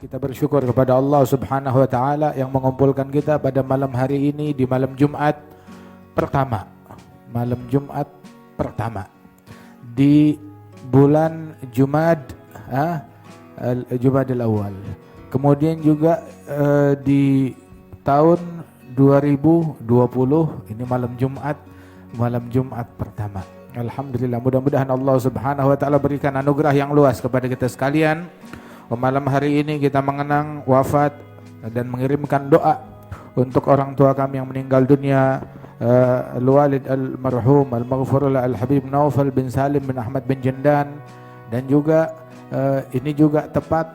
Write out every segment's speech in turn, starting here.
Kita bersyukur kepada Allah Subhanahu wa taala yang mengumpulkan kita pada malam hari ini di malam Jumat pertama. Malam Jumat pertama di bulan Jumadil Awal. Kemudian juga di tahun 2020 ini malam Jumat pertama. Alhamdulillah, mudah-mudahan Allah Subhanahu wa taala berikan anugerah yang luas kepada kita sekalian. Malam hari ini kita mengenang wafat dan mengirimkan doa untuk orang tua kami yang meninggal dunia, Al-Walid Al-Marhum Al-Maghfurullah Al-Habib Naufal bin Salim bin Ahmad bin Jendan. Dan juga ini juga tepat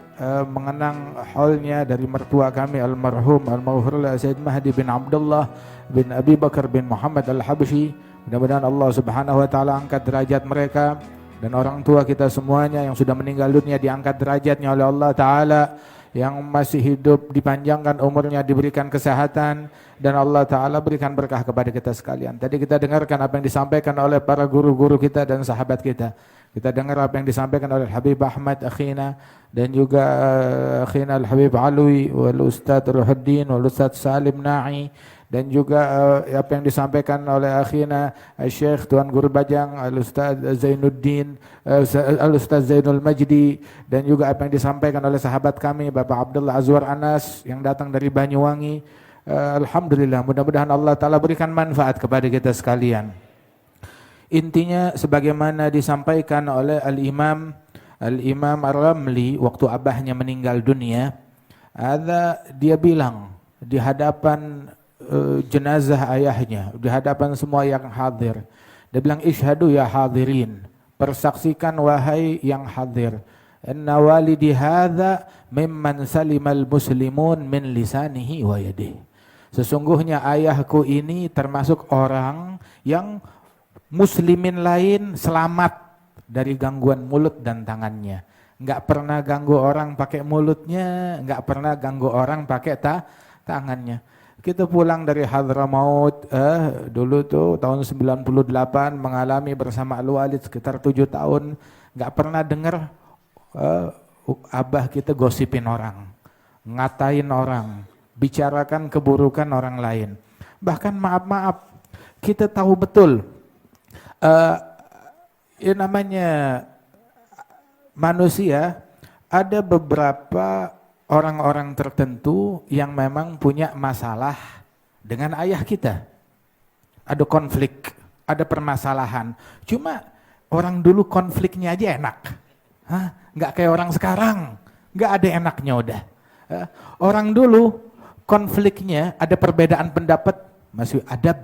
mengenang haulnya dari mertua kami Al-Marhum Al-Maghfurullah Sayyid Mahdi bin Abdullah bin Abi Bakar bin Muhammad Al-Habsyi. Mudah-mudahan Allah Subhanahu wa taala angkat derajat mereka, dan orang tua kita semuanya yang sudah meninggal dunia diangkat derajatnya oleh Allah Ta'ala. Yang masih hidup dipanjangkan umurnya, diberikan kesehatan, dan Allah Ta'ala berikan berkah kepada kita sekalian. Tadi kita dengarkan apa yang disampaikan oleh para guru-guru kita dan sahabat kita. Kita dengar apa yang disampaikan oleh Habib Ahmad Akhina, dan juga Akhina Al-Habib Alwi, wal Ustadz Ruhuddin, wal Ustadz Salim Na'i, dan juga apa yang disampaikan oleh akhina Syekh Tuan Guru Bajang, Al-Ustaz Zainuddin, Al-Ustaz Zainul Majdi, dan juga apa yang disampaikan oleh sahabat kami Bapak Abdullah Azwar Anas yang datang dari Banyuwangi. Alhamdulillah, mudah-mudahan Allah Ta'ala berikan manfaat kepada kita sekalian. Intinya sebagaimana disampaikan oleh Al-Imam Ar-Ramli waktu abahnya meninggal dunia, dia bilang di hadapan jenazah ayahnya, di hadapan semua yang hadir, dia bilang, "Ishhadu ya hadirin, persaksikan wahai yang hadir, inna walidi hadza mimman salimal muslimun min lisanihi wa yadihi." Sesungguhnya ayahku ini termasuk orang yang muslimin lain selamat dari gangguan mulut dan tangannya. Enggak pernah ganggu orang pakai mulutnya, enggak pernah ganggu orang pakai tangannya. Kita pulang dari Hadramaut, dulu tuh tahun 98 mengalami bersama Al-Walid sekitar 7 tahun. Gak pernah dengar abah kita gosipin orang, ngatain orang, bicarakan keburukan orang lain. Bahkan maaf-maaf, kita tahu betul, namanya manusia, ada beberapa orang-orang tertentu yang memang punya masalah dengan ayah kita. Ada konflik, ada permasalahan. Cuma orang dulu konfliknya aja enak. Nggak kayak orang sekarang, nggak ada enaknya udah. Orang dulu konfliknya ada perbedaan pendapat, masih adab,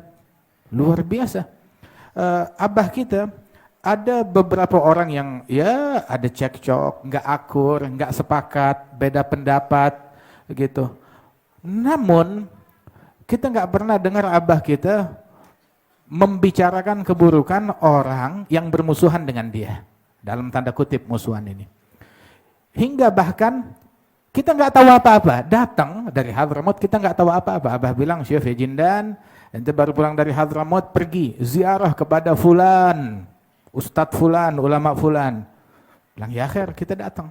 luar biasa. Abah kita, ada beberapa orang yang ya ada cekcok, nggak akur, nggak sepakat, beda pendapat gitu. Namun kita nggak pernah dengar abah kita membicarakan keburukan orang yang bermusuhan dengan dia, dalam tanda kutip musuhan ini. Hingga bahkan kita nggak tahu apa-apa, datang dari Hadramaut kita nggak tahu apa-apa. Abah bilang, "Syekh Jindan, ente baru pulang dari Hadramaut, pergi ziarah kepada fulan, Ustadz fulan, ulama fulan." Bilang, "Ya khair," kita datang.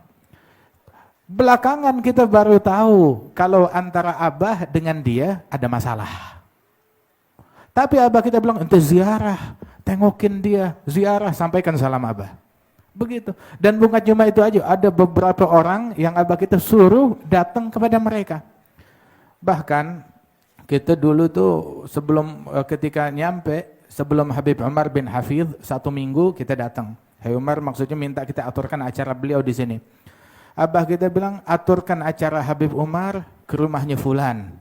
Belakangan kita baru tahu kalau antara abah dengan dia ada masalah. Tapi abah kita bilang, "Ente ziarah, tengokin dia, ziarah, sampaikan salam abah." Begitu. Dan bukan cuma itu aja, ada beberapa orang yang abah kita suruh datang kepada mereka. Bahkan kita dulu tuh sebelum ketika nyampe, sebelum Habib Umar bin Hafidh 1 minggu kita datang. Habib Umar maksudnya minta kita aturkan acara beliau di sini. Abah kita bilang, aturkan acara Habib Umar ke rumahnya fulan.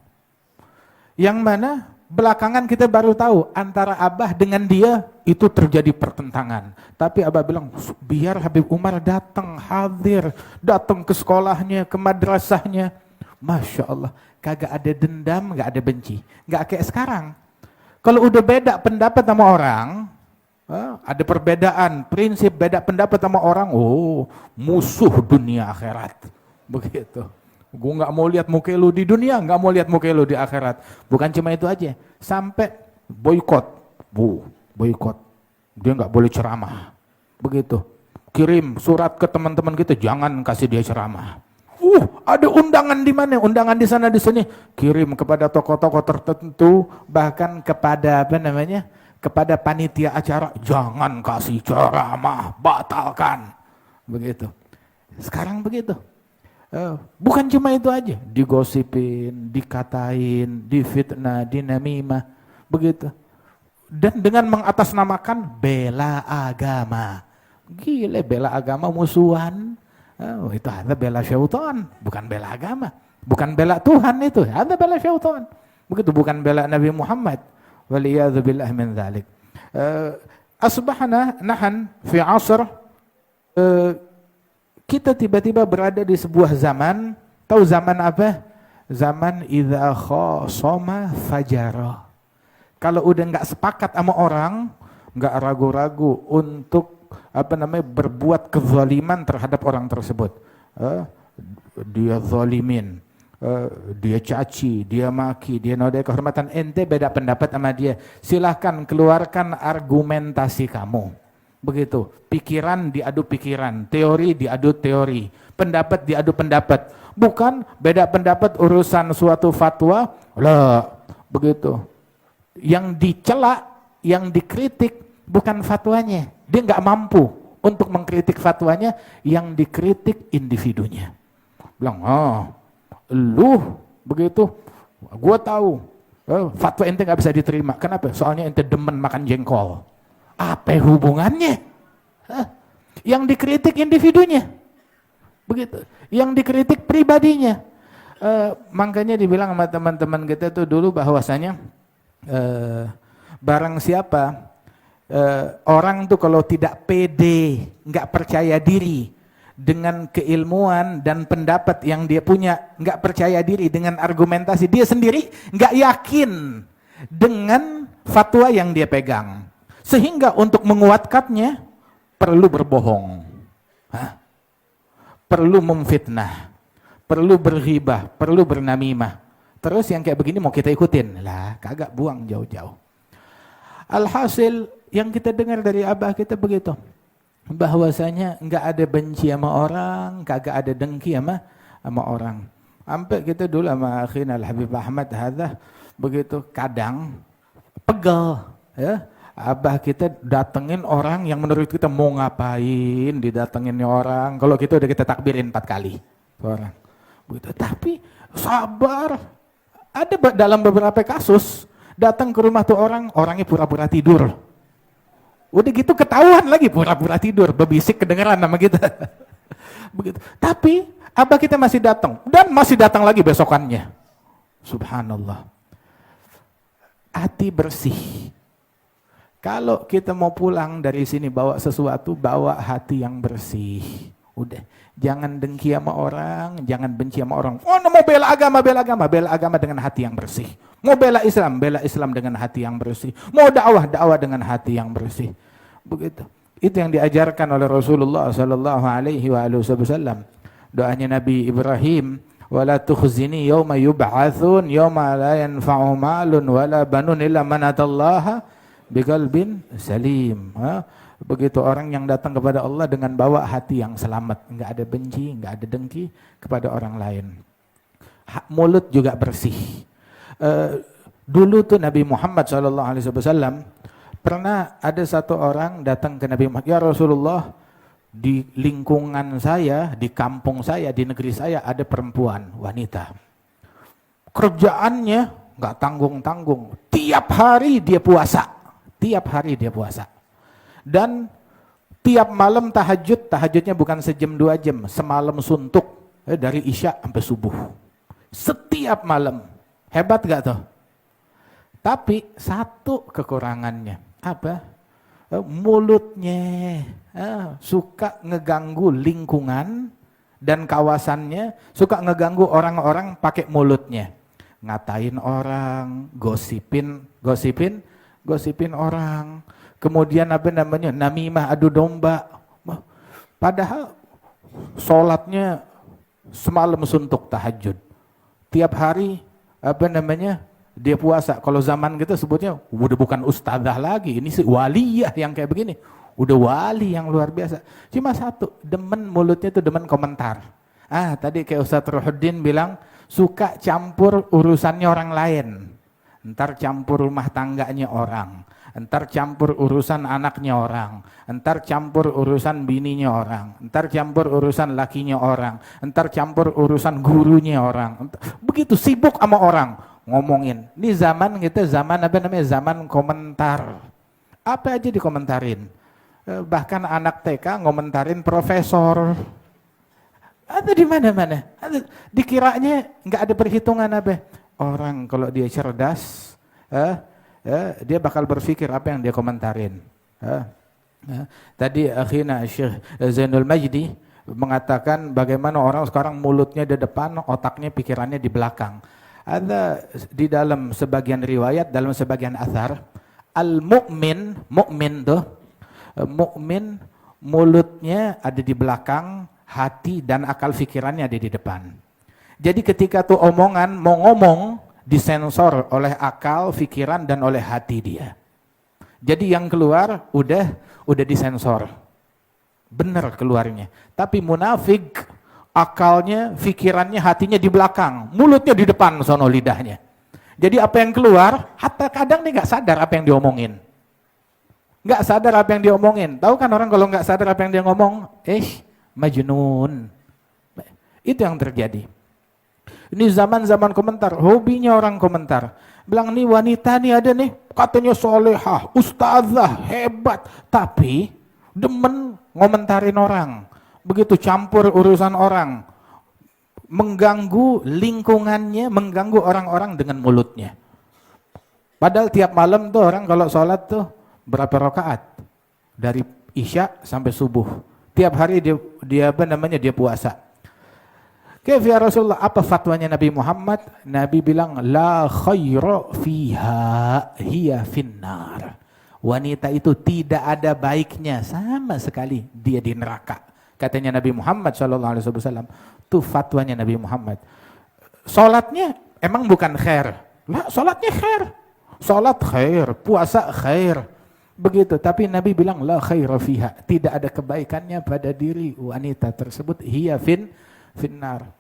Yang mana belakangan kita baru tahu antara abah dengan dia itu terjadi pertentangan. Tapi abah bilang, biar Habib Umar datang, hadir, datang ke sekolahnya, ke madrasahnya. Masya Allah, kagak ada dendam, gak ada benci. Gak kayak sekarang. Kalau udah beda pendapat sama orang, ada perbedaan prinsip, beda pendapat sama orang, musuh dunia akhirat. Begitu. Gue gak mau lihat muka lu di dunia, gak mau lihat muka lu di akhirat. Bukan cuma itu aja, sampai boykot. Boykot. Dia gak boleh ceramah. Begitu. Kirim surat ke teman-teman kita, jangan kasih dia ceramah. Ada undangan di mana? Undangan di sana di sini. Kirim kepada tokoh-tokoh tertentu, bahkan kepada kepada panitia acara, jangan kasih ceramah, batalkan. Begitu. Sekarang begitu. Bukan cuma itu aja, digosipin, dikatain, difitnah, dinamimah, begitu. Dan dengan mengatasnamakan bela agama. Gile, bela agama musuhan. Itu ada bela syaitan, bukan bela agama. Bukan bela Tuhan itu, ada bela syaitan. Begitu, bukan bela Nabi Muhammad. Waliyadzubillah min dzalik. Asbahna nahan fi asr, kita tiba-tiba berada di sebuah zaman, tahu zaman apa? Zaman idza khasama fajara. Kalau udah nggak sepakat sama orang, nggak ragu-ragu untuk berbuat kezaliman terhadap orang tersebut. Dia zalimin, dia caci, dia maki, dia nodai kehormatan, ente beda pendapat sama dia, silahkan keluarkan argumentasi kamu. Begitu, pikiran diadu pikiran, teori diadu teori, pendapat diadu pendapat. Bukan beda pendapat urusan suatu fatwa, lah begitu. Yang dicela, yang dikritik bukan fatwanya. Dia nggak mampu untuk mengkritik fatwanya, yang dikritik individunya. Bilang, lu begitu, gua tahu, fatwa ente nggak bisa diterima. Kenapa? Soalnya ente demen makan jengkol. Apa hubungannya? Yang dikritik individunya, begitu. Yang dikritik pribadinya. Makanya dibilang sama teman-teman kita tuh dulu bahwasanya barang siapa orang tuh kalau tidak pede, nggak percaya diri dengan keilmuan dan pendapat yang dia punya, nggak percaya diri dengan argumentasi dia sendiri, nggak yakin dengan fatwa yang dia pegang. Sehingga untuk menguatkannya perlu berbohong, perlu memfitnah, perlu berghibah, perlu bernamimah. Terus yang kayak begini mau kita ikutin? Lah, kagak, buang jauh-jauh. Alhasil yang kita dengar dari abah kita begitu, bahwasanya nggak ada benci sama orang, kagak ada dengki sama orang. Sampai kita dulu sama akhina Al-Habib Ahmad hadza begitu, kadang pegel ya. Abah kita datengin orang yang menurut kita mau ngapain didatengin orang. Kalau kita udah kita takbirin 4 kali orang. Begitu. Tapi sabar. Ada dalam beberapa kasus datang ke rumah tuh orang, orangnya pura-pura tidur. Udah gitu ketahuan lagi pura-pura tidur, bebisik kedengeran sama kita. Begitu. Tapi abah kita masih datang dan masih datang lagi besokannya. Subhanallah. Hati bersih. Kalau kita mau pulang dari sini bawa sesuatu, bawa hati yang bersih. Udah, jangan dengki sama orang, jangan benci sama orang. Oh, mau bela agama, bela agama dengan hati yang bersih. Mau bela Islam dengan hati yang bersih. Mau dakwah dengan hati yang bersih. Begitu. Itu yang diajarkan oleh Rasulullah sallallahu alaihi wasallam. Doanya Nabi Ibrahim, wala tukhzini yauma yub'atsun yauma la yanfa'u malun wala banun illa man atallaha biqalbin salim. Begitu orang yang datang kepada Allah dengan bawa hati yang selamat, enggak ada benci, enggak ada dengki kepada orang lain. Mulut juga bersih. Dulu tuh Nabi Muhammad SAW pernah ada satu orang datang ke Nabi Muhammad, ya Rasulullah, di lingkungan saya, di kampung saya, di negeri saya ada perempuan, wanita. Kerjaannya nggak tanggung-tanggung, tiap hari dia puasa. Dan tiap malam tahajudnya bukan sejam 2 jam, semalam suntuk dari Isya sampai subuh. Setiap malam. Hebat gak tuh? Tapi satu kekurangannya. Apa? Mulutnya suka ngeganggu lingkungan dan kawasannya, suka ngeganggu orang-orang pakai mulutnya. Ngatain orang, gosipin orang, kemudian namimah, adu domba. Padahal sholatnya semalam suntuk tahajud, tiap hari dia puasa. Kalau zaman kita sebutnya udah bukan ustadzah lagi, ini sih waliyah yang kayak begini, udah wali yang luar biasa. Cuma satu, demen mulutnya itu demen komentar. Tadi kayak Ustadz Ruhuddin bilang, suka campur urusannya orang lain. Ntar campur rumah tangganya orang, ntar campur urusan anaknya orang, ntar campur urusan bininya orang, ntar campur urusan lakinya orang, ntar campur urusan gurunya orang. Begitu sibuk sama orang ngomongin. Ini zaman kita zaman apa namanya? Zaman komentar. Apa aja dikomentarin. Bahkan anak TK ngomentarin profesor. Ada di mana-mana. Dikiranya nggak ada perhitungan apa. Orang kalau dia cerdas, dia bakal berpikir apa yang dia komentarin. Tadi akhirnya Syekh Zainul Majdi mengatakan bagaimana orang sekarang mulutnya di depan, otaknya, pikirannya di belakang. Ada di dalam sebagian riwayat, dalam sebagian athar, al-mu'min, mukmin mulutnya ada di belakang, hati dan akal pikirannya ada di depan. Jadi ketika tuh omongan mau ngomong disensor oleh akal, pikiran dan oleh hati dia. Jadi yang keluar udah disensor. Benar keluarnya. Tapi munafik akalnya, pikirannya, hatinya di belakang, mulutnya di depan sono lidahnya. Jadi apa yang keluar, hatta kadang nih nggak sadar apa yang diomongin. Nggak sadar apa yang diomongin. Tahu kan orang kalau nggak sadar apa yang dia ngomong, majnun. Itu yang terjadi. Ini zaman-zaman komentar, hobinya orang komentar. Bilang nih wanita nih ada nih, katanya solehah, ustazah, hebat. Tapi demen ngomentarin orang. Begitu campur urusan orang. Mengganggu lingkungannya, mengganggu orang-orang dengan mulutnya. Padahal tiap malam tuh orang kalau sholat tuh berapa rakaat? Dari Isya sampai subuh. Tiap hari dia puasa. Kaif ya Rasulullah, apa fatwanya Nabi Muhammad? Nabi bilang, la khaira fiha hiya finnar. Wanita itu tidak ada baiknya sama sekali, dia di neraka. Katanya Nabi Muhammad SAW. Itu fatwanya Nabi Muhammad. Salatnya emang bukan khair. Lah, salatnya khair. Salat khair, puasa khair. Begitu, tapi Nabi bilang la khaira fiha, tidak ada kebaikannya pada diri wanita tersebut, hiya finnar.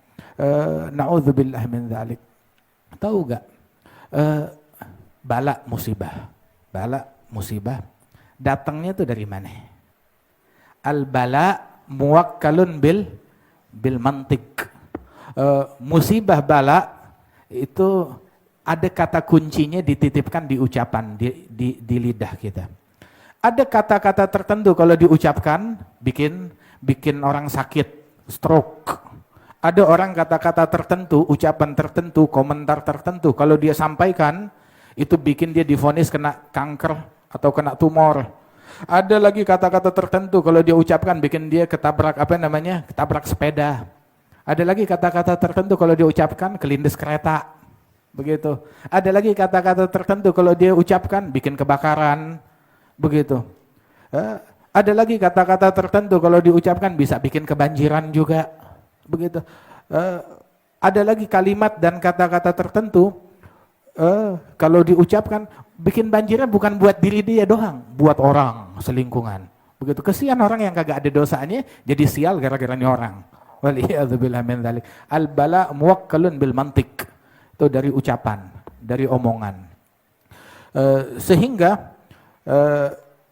Na'udzubillah min dzalik. Tahu enggak? Bala musibah datangnya tuh dari mana? Al bala muwakkalun bil mantiq. Musibah bala itu ada kata kuncinya dititipkan di ucapan di lidah kita. Ada kata-kata tertentu kalau diucapkan bikin orang sakit, stroke. Ada orang kata-kata tertentu, ucapan tertentu, komentar tertentu, kalau dia sampaikan, itu bikin dia divonis kena kanker atau kena tumor. Ada lagi kata-kata tertentu, kalau dia ucapkan, bikin dia ketabrak sepeda. Ada lagi kata-kata tertentu, kalau dia ucapkan, kelindes kereta. Begitu. Ada lagi kata-kata tertentu, kalau dia ucapkan, bikin kebakaran. Begitu. Ada lagi kata-kata tertentu, kalau diucapkan, bisa bikin kebanjiran juga. Begitu. Ada lagi kalimat dan kata-kata tertentu kalau diucapkan bikin banjirnya bukan buat diri dia doang, buat orang selingkungan. Begitu. Kesian orang yang kagak ada dosanya jadi sial gara-gara ini orang. Waliyadzubillah min dzalik. Al bala muwakkalun bil mantiq. Itu dari ucapan, dari omongan. Sehingga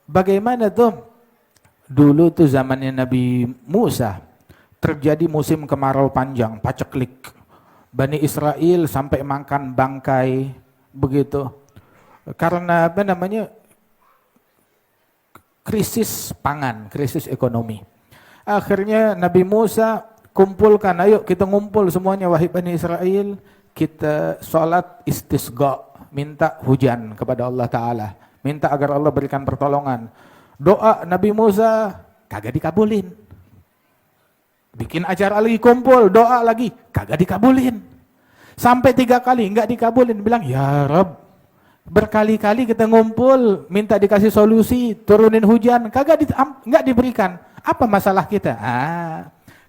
bagaimana tuh dulu tuh zamannya Nabi Musa terjadi musim kemarau panjang, paceklik. Bani Israel sampai makan bangkai, begitu. Karena krisis pangan, krisis ekonomi. Akhirnya Nabi Musa kumpulkan, ayo kita ngumpul semuanya wahai Bani Israel, kita sholat istisqa, minta hujan kepada Allah Ta'ala. Minta agar Allah berikan pertolongan. Doa Nabi Musa kagak dikabulin. Bikin acara lagi, kumpul, doa lagi, kagak dikabulin. Sampai 3 kali enggak dikabulin, bilang, ya Rabb, berkali-kali kita ngumpul, minta dikasih solusi, turunin hujan, enggak diberikan. Apa masalah kita?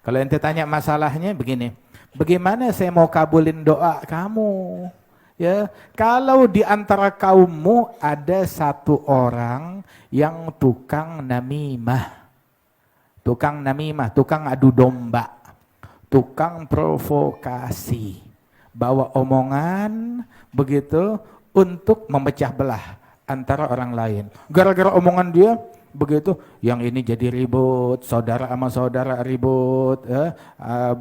Kalau ente tanya masalahnya begini, bagaimana saya mau kabulin doa kamu? Ya, kalau di antara kaummu ada satu orang yang tukang namimah, tukang adu domba, tukang provokasi, bawa omongan begitu untuk memecah belah antara orang lain. Gara-gara omongan dia begitu, yang ini jadi ribut, saudara sama saudara ribut,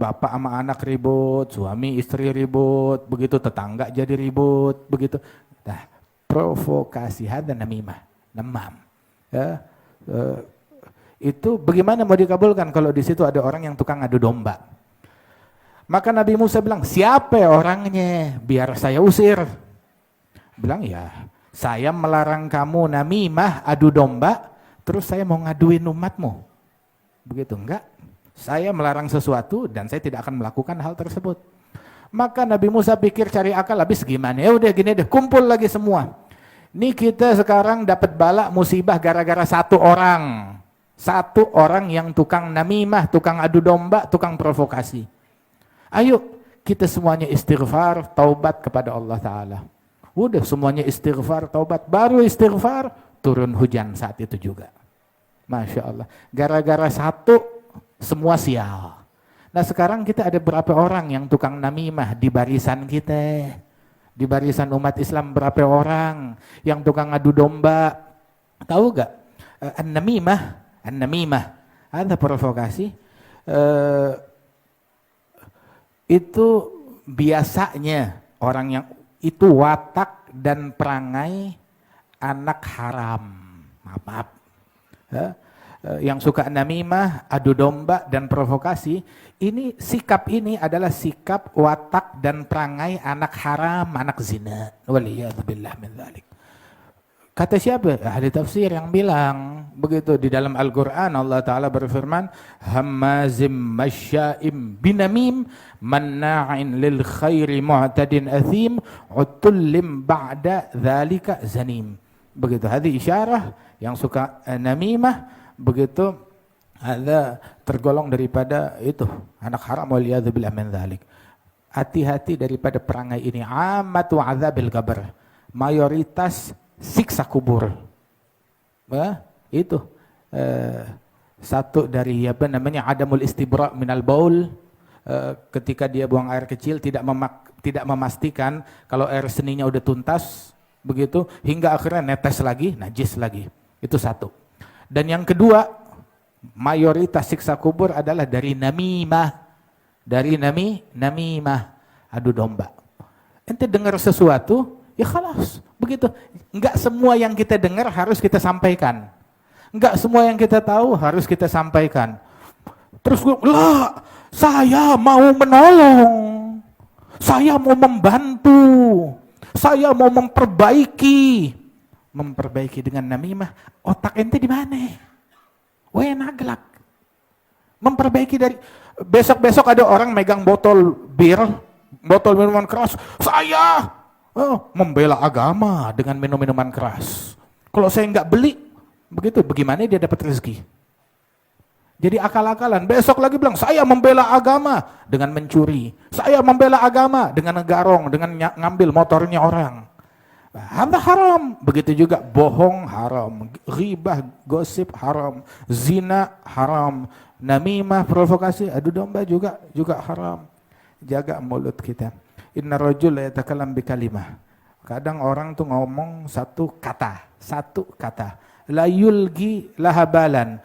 bapak sama anak ribut, suami istri ribut, begitu tetangga jadi ribut, begitu. Nah, provokasi hada namimah, namam. Itu bagaimana mau dikabulkan kalau di situ ada orang yang tukang adu domba? Maka Nabi Musa bilang, siapa orangnya? Biar saya usir. Bilang, ya saya melarang kamu namimah, adu domba, terus saya mau ngaduin umatmu. Begitu, enggak. Saya melarang sesuatu dan saya tidak akan melakukan hal tersebut. Maka Nabi Musa pikir cari akal, habis gimana? Ya udah gini deh, kumpul lagi semua. Nih kita sekarang dapat bala musibah gara-gara satu orang. Satu orang yang tukang namimah, tukang adu domba, tukang provokasi. Ayo kita semuanya istighfar, taubat kepada Allah Ta'ala. Udah semuanya istighfar, taubat. Baru istighfar, turun hujan saat itu juga. Masya Allah. Gara-gara satu, semua sial. Nah sekarang kita ada berapa orang yang tukang namimah di barisan kita? Di barisan umat Islam berapa orang yang tukang adu domba? Tahu gak? An-namimah, ada provokasi. Itu biasanya orang yang itu watak dan perangai anak haram. Maaf. Yang suka namimah, adu domba dan provokasi, ini sikap ini adalah sikap watak dan perangai anak haram, anak zina. Waliyadzubillah min dzalik. Kata siapa? Ahli tafsir yang bilang begitu di dalam Al-Qur'an. Allah Ta'ala berfirman, hammazim masya'im binamim manna'in lil khairi mu'tadin athim utullim ba'da dzalika zanim. Begitu, hadi isyarah yang suka namimah, begitu ada tergolong daripada itu anak haram, waliyadzubillah min dzalik. Hati-hati daripada perangai ini. Amatu azabil qabr, mayoritas siksa kubur. Itu satu dari apa namanya adamul istibra minal baul, ketika dia buang air kecil tidak memastikan kalau air seninya udah tuntas begitu, hingga akhirnya netes lagi, najis lagi. Itu satu. Dan yang kedua, mayoritas siksa kubur adalah dari namimah. Dari namimah, adu domba. Ente dengar sesuatu, ya khalas, begitu. Enggak semua yang kita dengar harus kita sampaikan. Enggak semua yang kita tahu harus kita sampaikan. Terus gue, lah, saya mau menolong. Saya mau membantu. Saya mau memperbaiki. Memperbaiki dengan namimah, otak ente di mana? Weh naglak. Memperbaiki dari besok-besok ada orang megang botol bir, botol minuman keras. Saya membela agama dengan minum-minuman keras. Kalau saya nggak beli, begitu, bagaimana dia dapat rezeki? Jadi akal-akalan. Besok lagi bilang, saya membela agama dengan mencuri. Saya membela agama dengan ngegarong, dengan ngambil motornya orang. Hal haram. Begitu juga bohong haram, ghibah, gosip haram, zina haram, namimah, provokasi, adu domba juga haram. Jaga mulut kita. Inna rajul la yatakallam bi kalimah. Kadang orang tuh ngomong satu kata. La yulgi lahabalan.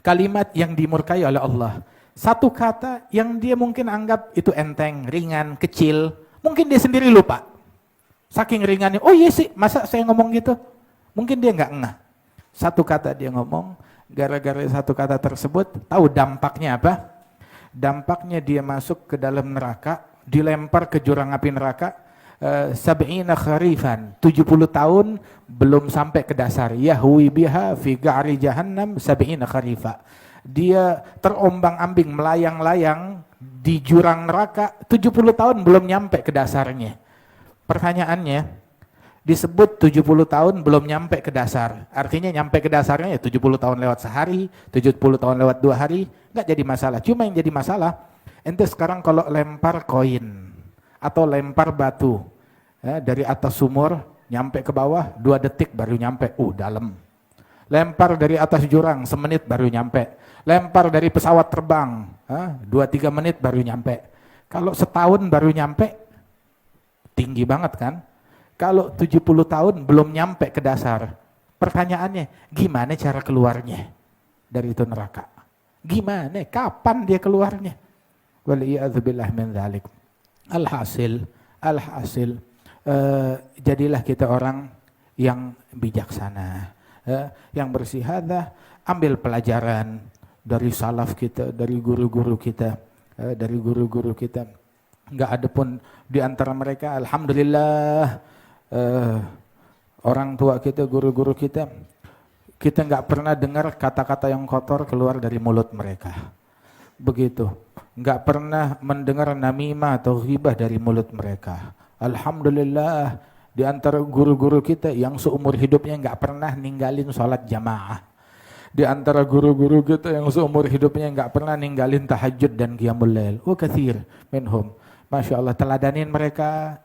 Kalimat yang dimurkai oleh Allah. Satu kata yang dia mungkin anggap itu enteng, ringan, kecil. Mungkin dia sendiri lupa. Saking ringannya, oh iya sih, masa saya ngomong gitu? Mungkin dia nggak ngeh. Satu kata dia ngomong, gara-gara satu kata tersebut, tahu dampaknya apa? Dampaknya dia masuk ke dalam neraka, dilempar ke jurang api neraka, sab'ina kharifan, 70 tahun belum sampai ke dasar. Yahwi biha fi ga'ri jahannam sab'ina kharifa. Dia terombang-ambing, melayang-layang di jurang neraka 70 tahun belum nyampe ke dasarnya. Pertanyaannya, disebut 70 tahun belum nyampe ke dasar. Artinya nyampe ke dasarnya ya 70 tahun lewat sehari, 70 tahun lewat 2 hari, enggak jadi masalah. Cuma yang jadi masalah, ente sekarang kalau lempar koin atau lempar batu dari atas sumur nyampe ke bawah 2 detik baru nyampe, dalam. Lempar dari atas jurang semenit baru nyampe. Lempar dari pesawat terbang 2-3 menit baru nyampe. Kalau setahun baru nyampe, tinggi banget kan? Kalau 70 tahun belum nyampe ke dasar. Pertanyaannya, gimana cara keluarnya dari itu neraka? Gimana? Kapan dia keluarnya? Waliyadzubillah min dzalik. Alhasil, jadilah kita orang yang bijaksana, yang bersihadah, ambil pelajaran dari salaf kita, dari guru-guru kita, Enggak ada pun di antara mereka, alhamdulillah, orang tua kita, guru-guru kita enggak pernah dengar kata-kata yang kotor keluar dari mulut mereka. Begitu. Enggak pernah mendengar namimah atau ghibah dari mulut mereka. Alhamdulillah, di antara guru-guru kita yang seumur hidupnya enggak pernah ninggalin sholat jamaah. Di antara guru-guru kita yang seumur hidupnya enggak pernah ninggalin tahajud dan qiyamul lail. Wa katsir minhum. Masya Allah, teladanin mereka,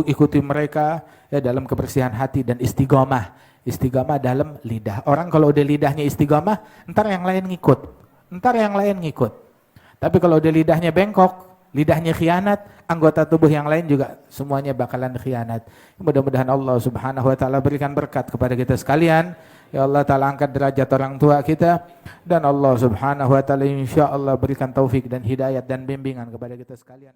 ikuti mereka ya dalam kebersihan hati dan istiqomah. Istiqomah dalam lidah. Orang kalau udah lidahnya istiqomah, ntar yang lain ngikut. Tapi kalau udah lidahnya bengkok, lidahnya khianat, anggota tubuh yang lain juga semuanya bakalan khianat. Mudah-mudahan Allah Subhanahu wa taala berikan berkat kepada kita sekalian. Ya Allah taala angkat derajat orang tua kita, dan Allah Subhanahu wa taala insyaallah berikan taufik dan hidayat dan bimbingan kepada kita sekalian.